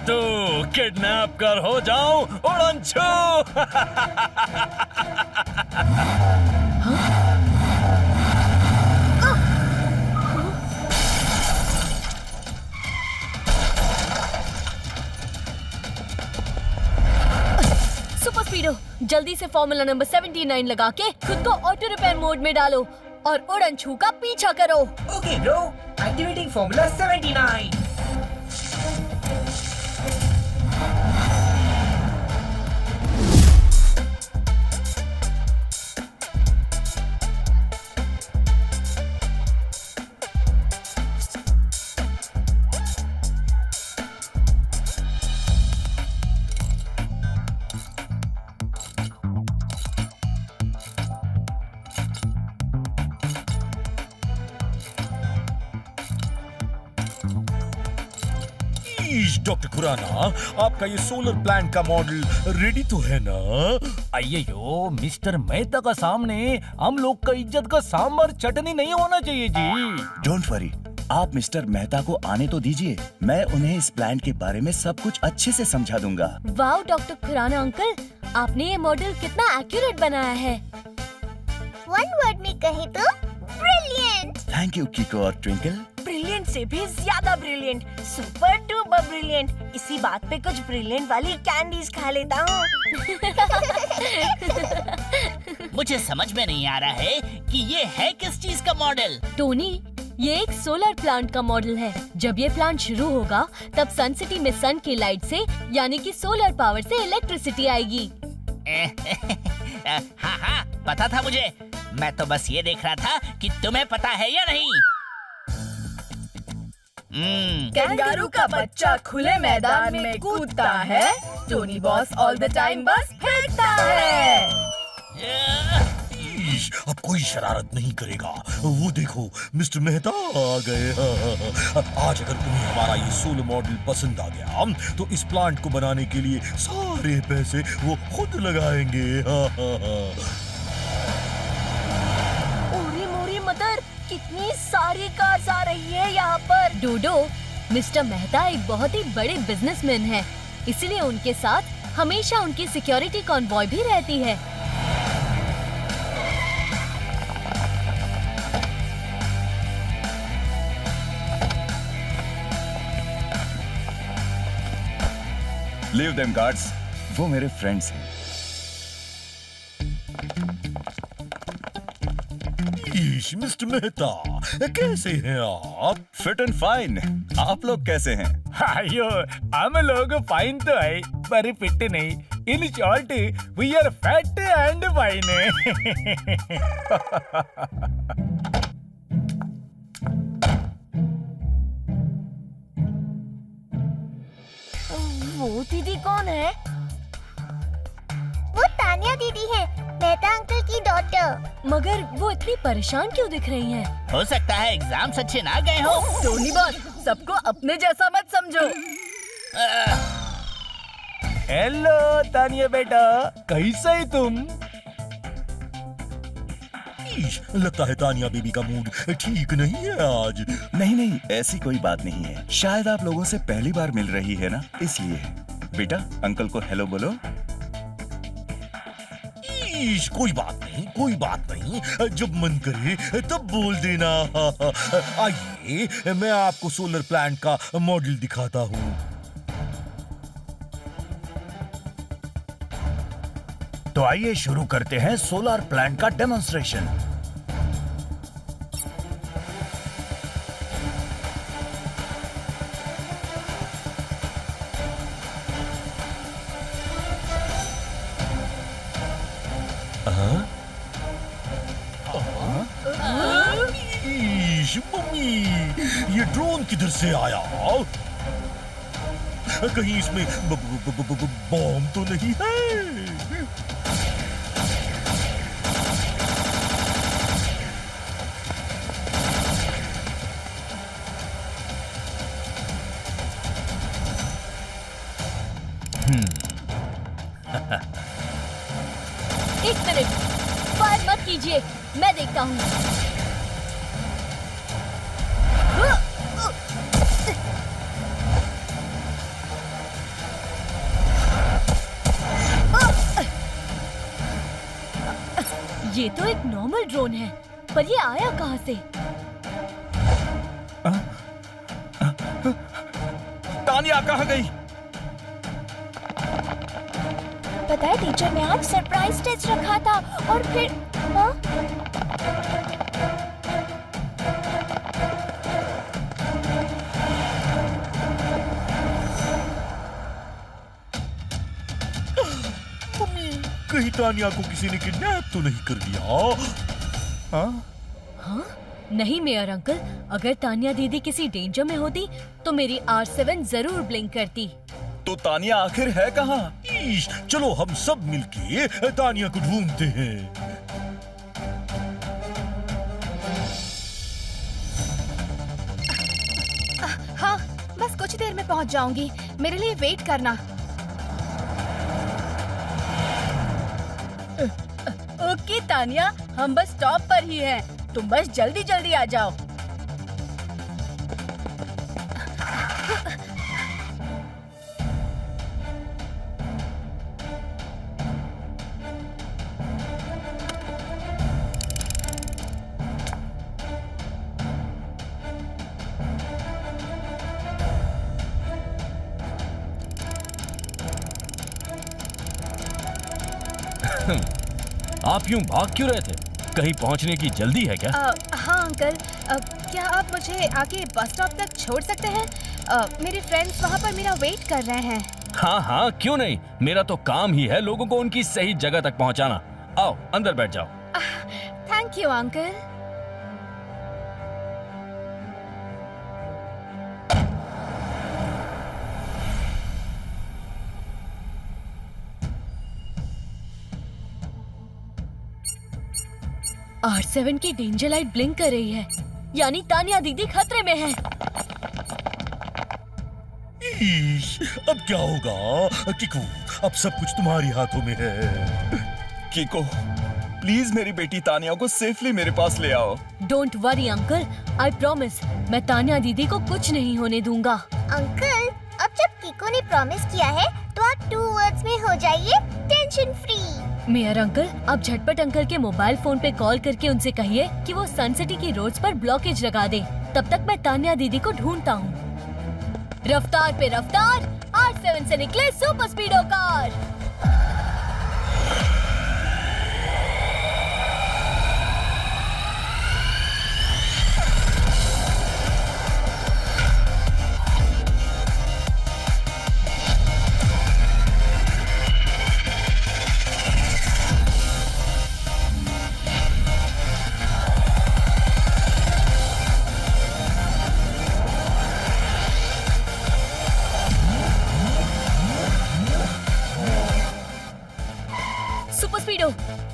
तू किडनैप कर हो जाऊं उड़नछू। सुपर स्पीडो, जल्दी से फॉर्मूला नंबर 79 लगा के खुद को ऑटो रिपेयर मोड में डालो और उड़नछू का पीछा करो। Okay bro, activating formula 79। Doctor Khurana, आपका ये सोलर प्लांट का मॉडल रेडी तो है ना? अय्यो मिस्टर मेहता का सामने हम लोग का इज्जत का सांबर चटनी नहीं होना चाहिए जी। डोंट वरी, आप मिस्टर मेहता को आने तो दीजिए। मैं उन्हें इस प्लांट के बारे में सब कुछ अच्छे से समझा दूंगा। वाओ डॉक्टर खुराना अंकल, आपने ये मॉडल कितना एक्यूरेट बनाया है। वन वर्ड में कहे तो ब्रिलियंट। थैंक यू कीको और ट्विंकल। ब्रिलियंट से भी ज्यादा ब्रिलियंट, सुपर डुपर ब्रिलियंट। इसी बात पे कुछ ब्रिलियंट वाली कैंडीज खा लेता हूँ। मुझे समझ में नहीं आ रहा है कि ये है किस चीज का मॉडल। टोनी, ये एक सोलर प्लांट का मॉडल है। जब ये प्लांट शुरू होगा तब सन सिटी में सन की लाइट से यानी कि सोलर पावर से इलेक्ट्रिसिटी आएगी। हाँ हाँ, पता था मुझे। मैं तो बस ये देख रहा था कि तुम्हें पता है या नहीं। कैंगारू का बच्चा खुले मैदान में कूदता है, Tony boss all the time बस फेंकता है। अब कोई शरारत नहीं करेगा। वो देखो मिस्टर मेहता आ गए। आज अगर तुम्हें हमारा ये सोलर मॉडल पसंद आ गया तो इस प्लांट को बनाने के लिए सारे पैसे वो खुद लगाएंगे। ओरी मोरी मदर, कितनी सारी कार्स आ रही है यहाँ पर। डोडो, मिस्टर मेहता एक बहुत ही बड़े बिजनेसमैन है, इसलिए उनके साथ हमेशा उनकी सिक्योरिटी कॉन्वॉय भी रहती है। लीव देम गार्ड्स, वो मेरे फ्रेंड्स हैं। मिस्टर मेहता, कैसे हैं आप? Fit and fine. आप लोग कैसे हैं? अयो हम लोग फाइन तो है पर फिट नहीं। In short we are fat and fine. वो दीदी कौन है? वो तानिया दीदी है, मेहता अंकल की डॉटर। मगर वो इतनी परेशान क्यों दिख रही हैं? हो सकता है एग्जाम्स अच्छे ना गए हो। टोनी बॉस, सबको अपने जैसा मत समझो। हेलो तानिया बेटा, कैसे है तुम? लगता है तानिया बेबी का मूड ठीक नहीं है आज। नहीं, ऐसी कोई बात नहीं है। शायद आप लोगों से पहली बार मिल रही है ना, इसलिए। बेटा, अंकल को हेलो बोलो। कोई बात नहीं, जब मन करे तब बोल देना। आइए मैं आपको सोलर प्लांट का मॉडल दिखाता हूँ। तो आइए शुरू करते हैं सोलर प्लांट का डेमोन्स्ट्रेशन। मम्मी, ये ड्रोन किधर से आया? कहीं इसमें बॉम्ब तो नहीं है? एक मिनट, फायर मत कीजिए, मैं देखता हूँ। ये तो एक नॉर्मल ड्रोन है, पर ये आया कहाँ से? तानिया कहाँ गई? पता है टीचर ने आज सरप्राइज टेस्ट रखा था और फिर हाँ? मम्मी, कहीं तानिया को किसी ने किडनैप तो नहीं कर दिया? हाँ? नहीं मेयर अंकल, अगर तानिया दीदी किसी डेंजर में होती तो मेरी R7 जरूर ब्लिंक करती। तो तानिया आखिर है कहाँ? ईश, चलो हम सब मिलके तानिया को ढूंढते हैं। हाँ, बस कुछ देर में पहुंच जाऊंगी। मेरे लिए वेट करना। ओके तानिया, हम बस स्टॉप पर ही हैं। तुम बस जल्दी जल्दी आ जाओ। आप यूं भाग क्यों रहे थे? कहीं पहुंचने की जल्दी है क्या? हाँ अंकल, क्या आप मुझे आगे बस स्टॉप तक छोड़ सकते हैं? मेरे फ्रेंड्स वहाँ पर मेरा वेट कर रहे हैं। हाँ हाँ, क्यों नहीं। मेरा तो काम ही है लोगों को उनकी सही जगह तक पहुंचाना। आओ अंदर बैठ जाओ। Thank you uncle. R7 की डेंजर लाइट ब्लिंक कर रही है, यानी तानिया दीदी खतरे में है। ईश, अब क्या होगा? किको, अब सब कुछ तुम्हारी हाथों में है। किको, प्लीज मेरी बेटी तानिया को सेफली मेरे पास ले आओ। Don't worry uncle, I promise, मैं तानिया दीदी को कुछ नहीं होने दूंगा। अंकल, अब जब किको ने प्रॉमिस किया है तो आप 2 वर्ड्स में हो जाइए टेंशन फ्री। मेयर अंकल, आप झटपट अंकल के मोबाइल फोन पे कॉल करके उनसे कहिए कि वो सन सिटी की रोड्स पर ब्लॉकेज लगा दे। तब तक मैं तानिया दीदी को ढूंढता हूँ। रफ्तार पे रफ्तार, R7 से निकले super स्पीडो car. Super स्पीडो,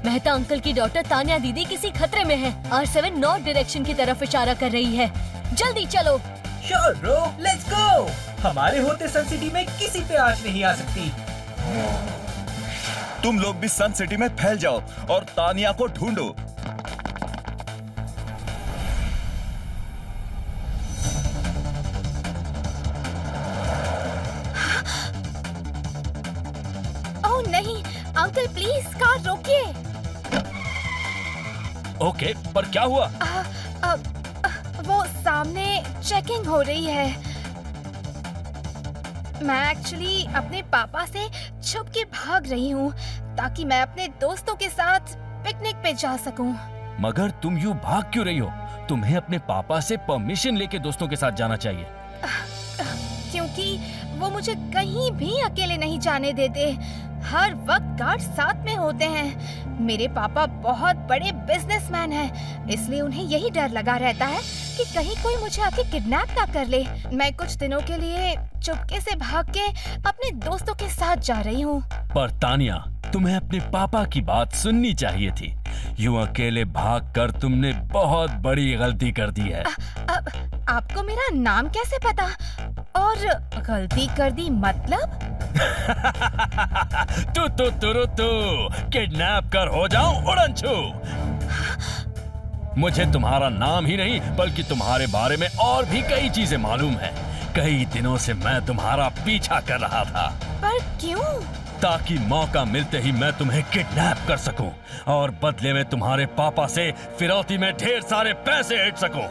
Mehta uncle की डॉटर तानिया दीदी किसी खतरे में है। R7 नॉर्थ डायरेक्शन की तरफ इशारा कर रही है। जल्दी चलो। Sure bro, let's go. हमारे होते सन सिटी में किसी पे आँच नहीं आ सकती। तुम लोग भी सन सिटी में फैल जाओ और तानिया को ढूंढो। ओह नहीं, अंकल प्लीज कार रोकिए। ओके, पर क्या हुआ? वो सामने चेकिंग हो रही है। मैं एक्चुअली अपने पापा से छुप के भाग रही हूँ ताकि मैं अपने दोस्तों के साथ पिकनिक पे जा सकूं। मगर तुम यूं भाग क्यों रही हो? तुम्हें अपने पापा से परमिशन लेके दोस्तों के साथ जाना चाहिए। क्योंकि वो मुझे कहीं भी अकेले नहीं जाने देते। हर वक्त गार्ड साथ में होते हैं। मेरे पापा बहुत बड़े बिजनेसमैन हैं, इसलिए उन्हें यही डर लगा रहता है कि कहीं कोई मुझे आके किडनैप ना कर ले। मैं कुछ दिनों के लिए चुपके से भाग के अपने दोस्तों के साथ जा रही हूँ। पर तानिया, तुम्हें अपने पापा की बात सुननी चाहिए थी। यूं अकेले भागकर तुमने बहुत बड़ी गलती कर दी है। आपको मेरा नाम कैसे पता? और गलती कर दी मतलब? तू किडनैप कर हो जाऊं उड़नछू। मुझे तुम्हारा नाम ही नहीं बल्कि तुम्हारे बारे में और भी कई चीजें मालूम है। कई दिनों से मैं तुम्हारा पीछा कर रहा था। पर क्यों? ताकि मौका मिलते ही मैं तुम्हें किडनैप कर सकूं और बदले में तुम्हारे पापा से फिरौती में ढेर सारे पैसे ऐंठ सकूं।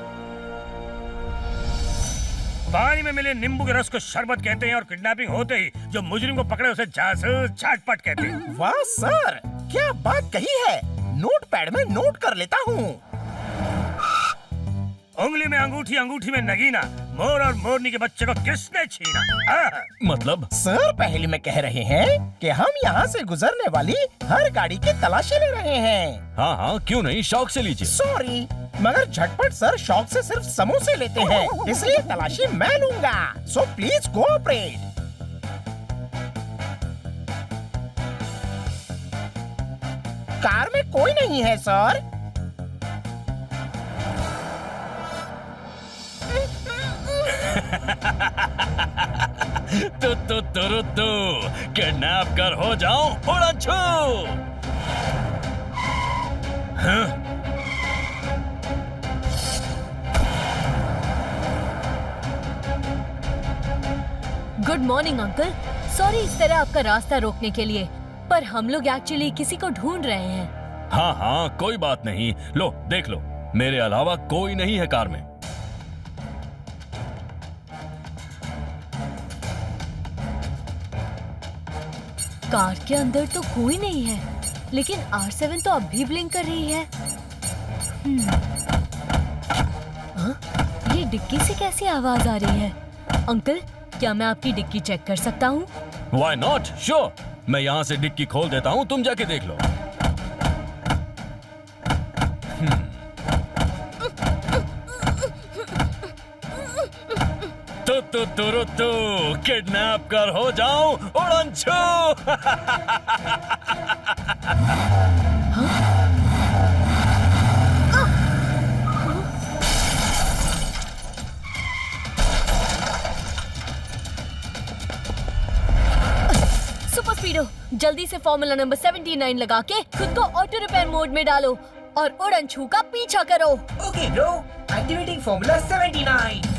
पानी में मिले नींबू के रस को शरबत कहते हैं और किडनैपिंग होते ही जो मुजरिम को पकड़े उसे जासूस झाटपट कहते हैं। वाह सर, क्या बात कही है। नोटपैड में नोट कर लेता हूँ। उंगली में अंगूठी, अंगूठी में नगीना, मोर और मोरनी के बच्चे को किसने छीना? मतलब सर पहले में कह रहे हैं कि हम यहाँ से गुजरने वाली हर गाड़ी की तलाशी ले रहे हैं। हाँ हाँ, क्यों नहीं, शौक से लीजिए। सॉरी, मगर झटपट सर शौक से सिर्फ समोसे लेते हैं, इसलिए तलाशी मैं लूंगा। So please cooperate. कार में कोई नहीं है सर। तो किडनैप कर हो जाऊं उड़नछू। Good morning uncle. सॉरी इस तरह आपका रास्ता रोकने के लिए, पर हम लोग एक्चुअली किसी को ढूंढ रहे हैं। हाँ हाँ, कोई बात नहीं। लो देख लो, मेरे अलावा कोई नहीं है कार में। कार के अंदर तो कोई नहीं है, लेकिन R7 तो अब भी ब्लिंक कर रही है। हाँ? ये डिक्की से कैसी आवाज आ रही है? अंकल, क्या मैं आपकी डिक्की चेक कर सकता हूँ? Why not? Sure. मैं यहाँ से डिक्की खोल देता हूँ, तुम जाके देख लो। तो किडनैप कर हो जाऊं उड़नछू। सुपर स्पीडो, जल्दी से फॉर्मूला नंबर 79 लगा के खुद को ऑटो रिपेयर मोड में डालो और उड़नछू का पीछा करो। Okay bro, activating formula 79।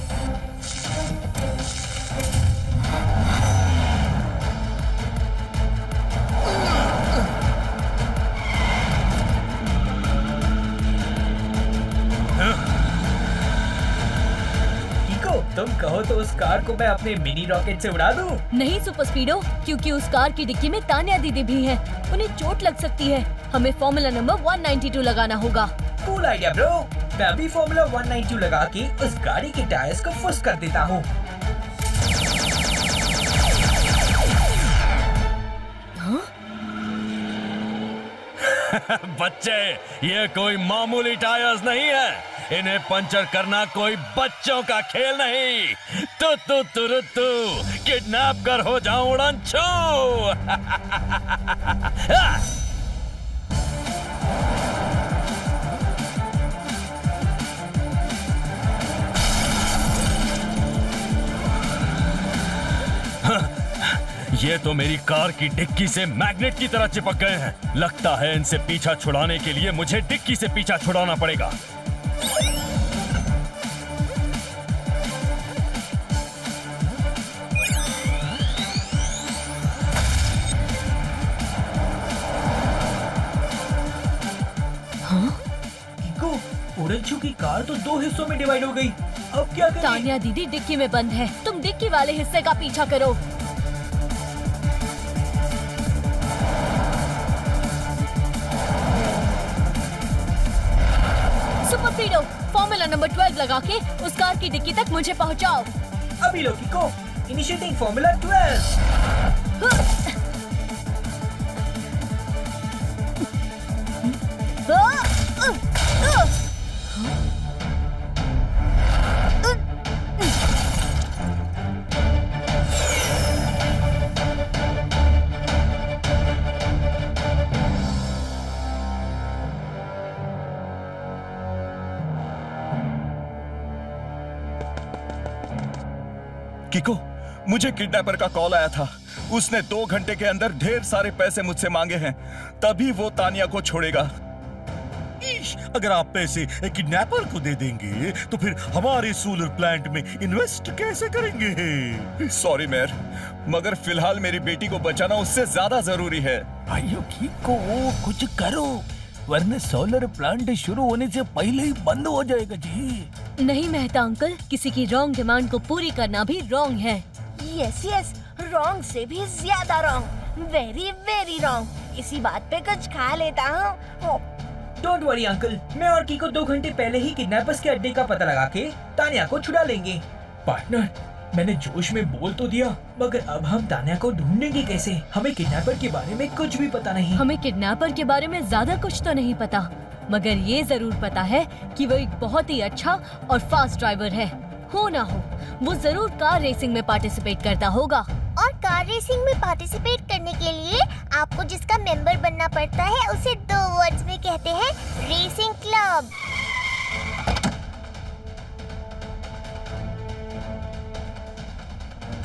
तुम कहो तो उस कार को मैं अपने मिनी रॉकेट से उड़ा दूं? नहीं सुपर स्पीडो, क्योंकि उस कार की डिक्की में तान्या दीदी भी हैं। उन्हें चोट लग सकती है। हमें फॉर्मूला नंबर 192 लगाना होगा। Cool idea bro. मैं अभी फॉर्मूला 192 लगा के उस गाड़ी के टायर्स को फुस कर देता हूँ। बच्चे, ये कोई मामूली टायर्स नहीं है। इन्हें पंचर करना कोई बच्चों का खेल नहीं। तू किडनैप कर हो जाऊं उड़नछू। ये तो मेरी कार की डिक्की से मैग्नेट की तरह चिपक गए हैं। लगता है इनसे पीछा छुड़ाने के लिए मुझे डिक्की से पीछा छुड़ाना पड़ेगा। उड़नछू की कार तो 2 हिस्सों में डिवाइड हो गई। अब क्या करें? तान्या दीदी डिक्की में बंद है। तुम डिक्की वाले हिस्से का पीछा करो। सुपर स्पीडो, फॉर्मूला नंबर 12 लगा के उस कार की डिक्की तक मुझे पहुंचाओ। अभी लोकी को इनिशिएटिंग फॉर्मूला 12। किको, मुझे किडनैपर का कॉल आया था। उसने 2 घंटे के अंदर ढेर सारे पैसे मुझसे मांगे हैं, तभी वो तानिया को छोड़ेगा। अगर आप पैसे किडनैपर को दे देंगे तो फिर हमारे सोलर प्लांट में इन्वेस्ट कैसे करेंगे? सॉरी मेयर, मगर फिलहाल मेरी बेटी को बचाना उससे ज्यादा जरूरी है। भाइयों को कुछ करो, वरना सोलर प्लांट शुरू होने से पहले ही बंद हो जाएगा जी। नहीं मेहता अंकल, किसी की रॉन्ग डिमांड को पूरी करना भी रॉन्ग है। यस यस, रॉन्ग से भी ज्यादा रॉन्ग, वेरी वेरी रॉन्ग। इसी बात पे कुछ खा लेता हूँ। डोंट वरी अंकल, मैं और कीको 2 घंटे पहले ही किडनैपर्स के अड्डे का पता लगा के तान्या को छुड़ा लेंगे। पार्टनर, मैंने जोश में बोल तो दिया, मगर अब हम तान्या को ढूंढेंगे कैसे? हमें किडनैपर के बारे में कुछ भी पता नहीं। हमें किडनैपर के बारे में ज्यादा कुछ तो नहीं पता, मगर ये जरूर पता है कि वो एक बहुत ही अच्छा और फास्ट ड्राइवर है। हो ना हो, वो जरूर कार रेसिंग में पार्टिसिपेट करता होगा। और कार रेसिंग में पार्टिसिपेट करने के लिए आपको जिसका मेंबर बनना पड़ता है उसे 2 वर्ड्स में कहते हैं रेसिंग क्लब।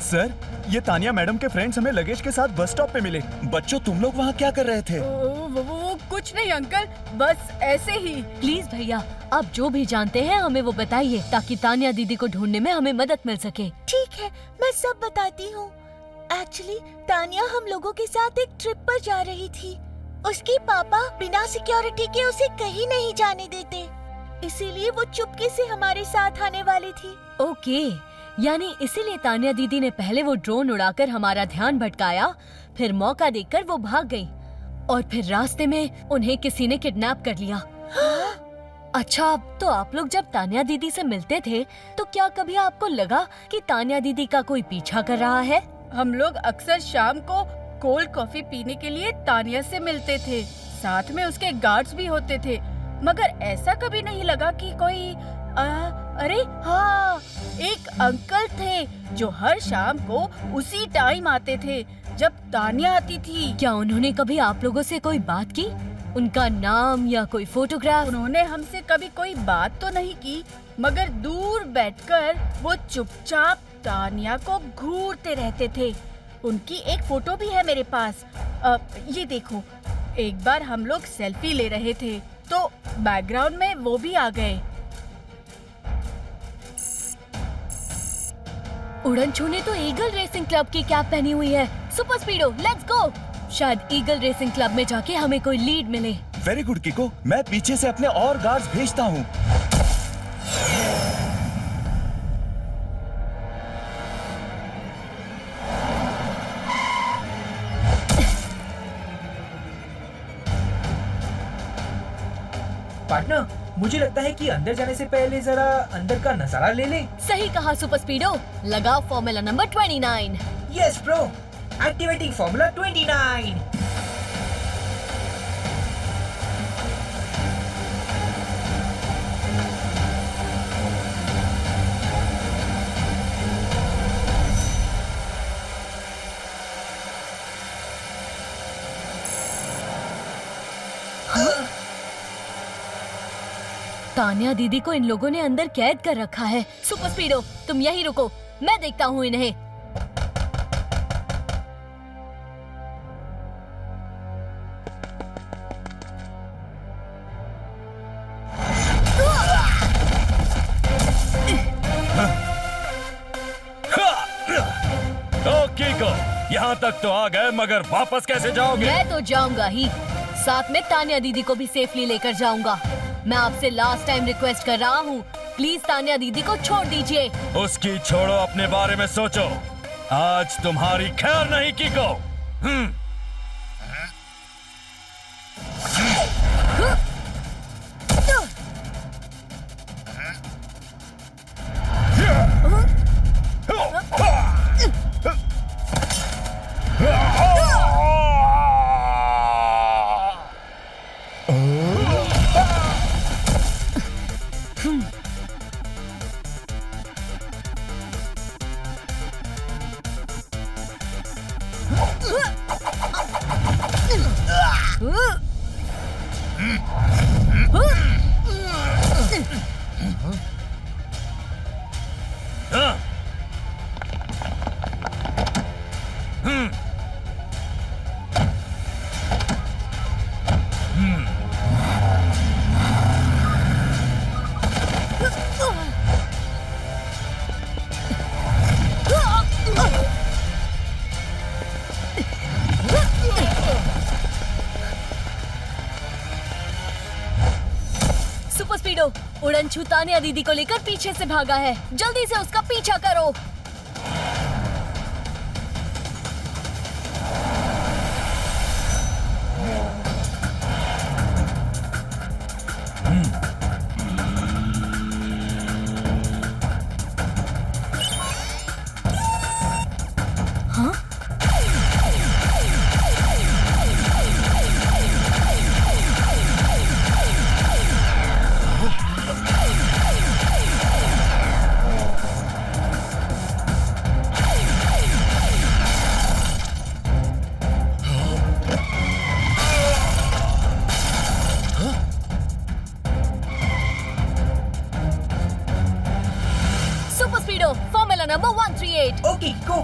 सर, ये तानिया मैडम के फ्रेंड्स हमें लगेज के साथ बस स्टॉप पे मिले। बच्चों, तुम लोग वहाँ क्या कर रहे थे? वो कुछ नहीं अंकल, बस ऐसे ही। प्लीज भैया, आप जो भी जानते हैं हमें वो बताइए, ताकि तान्या दीदी को ढूंढने में हमें मदद मिल सके। ठीक है, मैं सब बताती हूँ। एक्चुअली तानिया हम लोगों के साथ एक ट्रिप पर जा रही थी। उसके पापा बिना सिक्योरिटी के उसे कहीं नहीं जाने देते, इसीलिए वो चुपके से हमारे साथ आने वाली थी। ओके, यानी इसीलिए तान्या दीदी ने पहले वो ड्रोन उड़ाकर हमारा ध्यान भटकाया, फिर मौका देखकर वो भाग गई और फिर रास्ते में उन्हें किसी ने किडनैप कर लिया। अच्छा, तो आप लोग जब तान्या दीदी से मिलते थे तो क्या कभी आपको लगा कि तान्या दीदी का कोई पीछा कर रहा है? हम लोग अक्सर शाम को कोल्ड कॉफी पीने के लिए तानिया से मिलते थे, साथ में उसके गार्ड्स भी होते थे, मगर ऐसा कभी नहीं लगा कि कोई अरे हाँ, एक अंकल थे जो हर शाम को उसी टाइम आते थे जब तानिया आती थी। क्या उन्होंने कभी आप लोगों से कोई बात की? उनका नाम या कोई फोटोग्राफ? उन्होंने हमसे कभी कोई बात तो नहीं की, मगर दूर बैठकर वो चुपचाप तानिया को घूरते रहते थे। उनकी एक फोटो भी है मेरे पास। ये देखो, एक बार हम लोग सेल्फी ले रहे थे तो बैकग्राउंड में वो भी आ गए। उड़न छूने तो ईगल रेसिंग क्लब की कैप पहनी हुई है। Super Speedo, let's go. शायद ईगल रेसिंग क्लब में जाके हमें कोई लीड मिले। वेरी गुड कीको, मैं पीछे से अपने और गार्ड्स भेजता हूँ। पार्टनर, मुझे लगता है कि अंदर जाने से पहले जरा अंदर का नजारा ले लें। सही कहा सुपर स्पीडो, लगाओ formula number 29। Yes bro, activating formula 29। Tanya दीदी को इन लोगों ने अंदर कैद कर रखा है। सुपर स्पीडो, तुम यहीं रुको, मैं देखता हूँ इन्हें। कीको, यहाँ तक तो आ गए, मगर वापस कैसे जाओगे? मैं तो जाऊंगा ही, साथ में तान्या दीदी को भी सेफली लेकर जाऊंगा। मैं आपसे लास्ट टाइम रिक्वेस्ट कर रहा हूँ, प्लीज तान्या दीदी को छोड़ दीजिए। उसकी छोड़ो, अपने बारे में सोचो। आज तुम्हारी खैर नहीं कीको। स्पीडो, उड़नछू तानिया दीदी को लेकर पीछे से भागा है, जल्दी से उसका पीछा करो। Super Speedo, formula number 138। Okay go,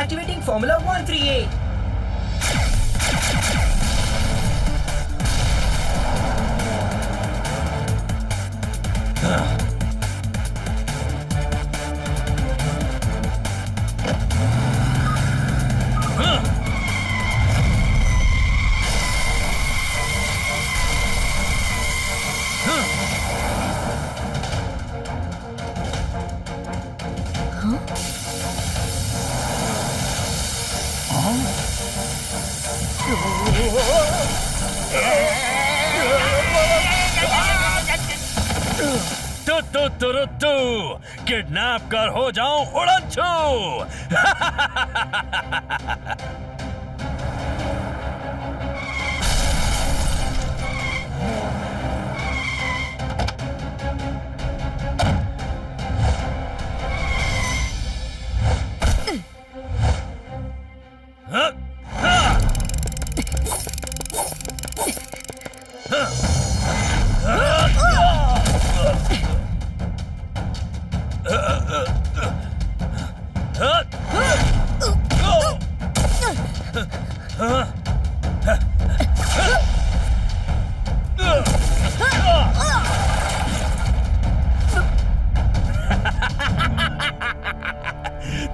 activating formula 138। तू किडनैप कर हो जाऊं उड़नछू।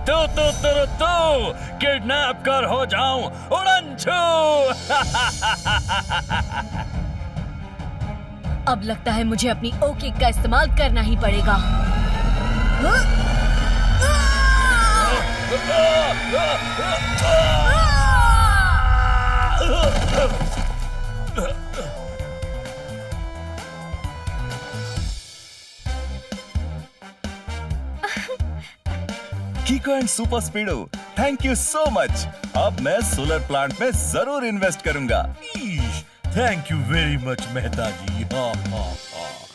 तू किडनैप कर हो जाऊं उड़नछू। अब लगता है मुझे अपनी ओ किक का इस्तेमाल करना ही पड़ेगा। Kicko and super Speedo, thank you so much. अब मैं सोलर प्लांट में जरूर इन्वेस्ट करूंगा। Thank you very much Mehta ji. हाँ हाँ हाँ।